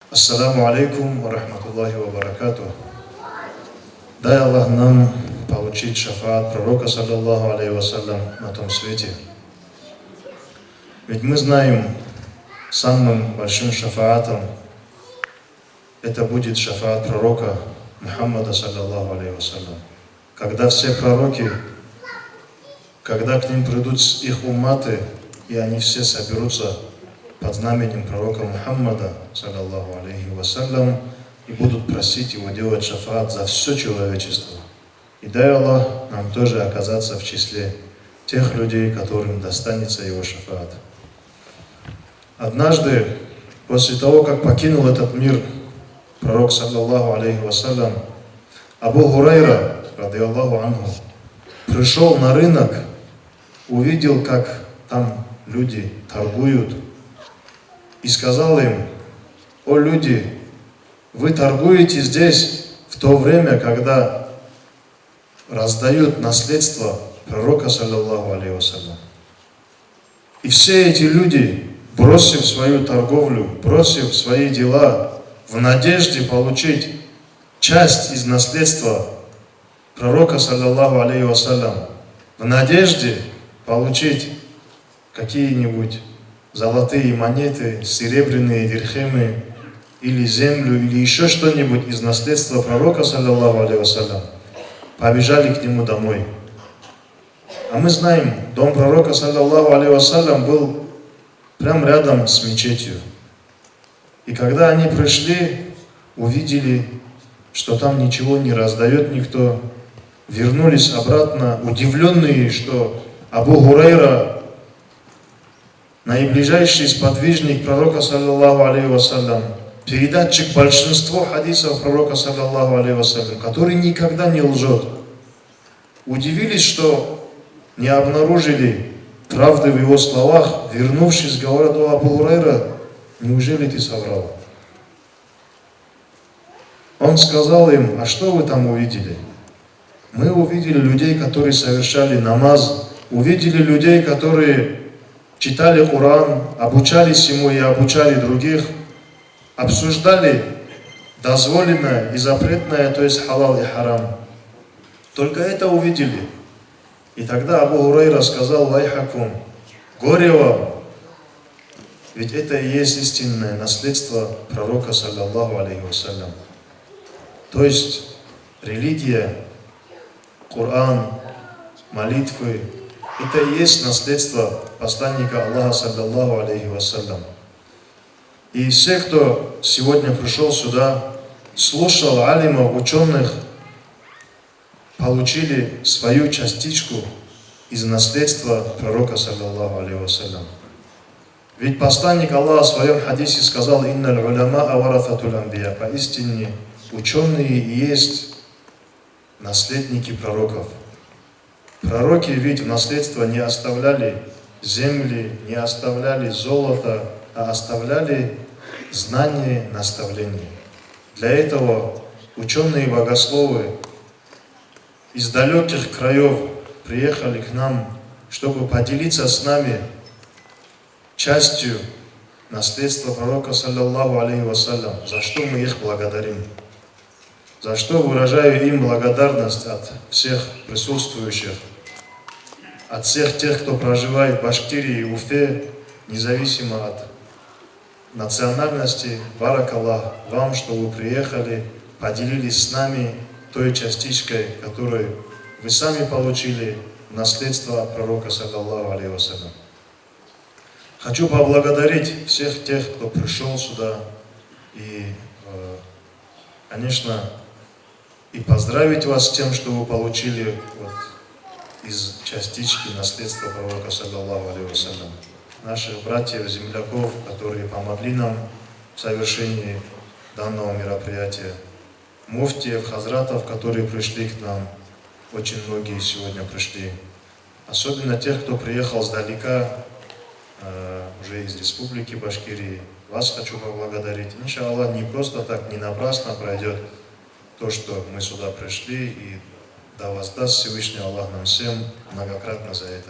Ассаламу алейкум ва рахматуллахи ва баракатух. Дай Аллах нам получить шафаат пророка, саллаллаху алейхи вассалям, на том свете. Ведь мы знаем, самым большим шафаатом это будет шафаат пророка Мухаммада, саллаллаху алейхи вассалям. Когда все пророки, когда к ним придут их умматы, и они все соберутся под знаменем пророка Мухаммада, саллаллаху алейхи вассалям, и будут просить его делать шафаат за все человечество. И дай Аллах нам тоже оказаться в числе тех людей, которым достанется его шафаат. Однажды, после того, как покинул этот мир пророк, саллаллаху алейхи вассалям, Абу Хурайра, радиаллаху анху, пришел на рынок, увидел, как там люди торгуют, и сказал им: «О люди, вы торгуете здесь в то время, когда раздают наследство пророка, саллаллаху алейхи вассалям». И все эти люди, бросив свою торговлю, бросив свои дела, в надежде получить часть из наследства пророка, саллаллаху алейхи вассалям, в надежде получить какие-нибудь золотые монеты, серебряные дирхемы, или землю, или еще что-нибудь из наследства пророка, саллаллаху алейхи вассалям, побежали к нему домой. А мы знаем, дом пророка, саллаллаху алейхи вассалям, был прямо рядом с мечетью. И когда они пришли, увидели, что там ничего не раздает никто, вернулись обратно, удивленные, что Абу Хурайра, наиближайший сподвижник пророка, саллаллаху алейхи вассалям, передатчик большинства хадисов пророка, саллаллаху алейхи вассалям, который никогда не лжет, удивились, что не обнаружили правды в его словах, вернувшись, говорят: «О, Абу Хурайра, неужели ты соврал?» Он сказал им: «А что вы там увидели?» Мы увидели людей, которые совершали намаз, увидели людей, которые читали Коран, обучались ему и обучали других, обсуждали дозволенное и запретное, то есть халал и харам. Только это увидели. И тогда Абу Хурайра сказал: «Вайхакум, горе вам, ведь это и есть истинное наследство пророка, саллаллаху алейхи вассалям». То есть религия, Коран, молитвы — это и есть наследство посланника Аллаха, саллаллаху алейхи вассалям. И все, кто сегодня пришел сюда, слушал алимов, ученых, получили свою частичку из наследства пророка, саллаллаху алейхи вассалям. Ведь посланник Аллаха в своем хадисе сказал: «Инналь уляма аварататуль амбия». Поистине ученые и есть наследники пророков. Пророки ведь в наследство не оставляли земли, не оставляли золото, а оставляли знания, наставления. Для этого ученые-богословы из далеких краев приехали к нам, чтобы поделиться с нами частью наследства пророка, саллаллаху алейхи вассалям, за что мы их благодарим. За что выражаю им благодарность от всех присутствующих, от всех тех, кто проживает в Башкирии и Уфе, независимо от национальности. Баракаллах вам, что вы приехали, поделились с нами той частичкой, которую вы сами получили в наследство от пророка, саллаллаху алейхи вассалям. Хочу поблагодарить всех тех, кто пришел сюда, и, конечно, и поздравить вас с тем, что вы получили вот из частички наследства пророка, саллаллаху алейхи вассалям. Наших братьев, земляков, которые помогли нам в совершении данного мероприятия. Муфтиев, хазратов, которые пришли к нам. Очень многие сегодня пришли. Особенно тех, кто приехал сдалека, уже из республики Башкирии. Вас хочу поблагодарить. Иншаллах, не просто так, не напрасно пройдет то, что мы сюда пришли, и да воздаст Всевышний Аллах нам всем многократно за это.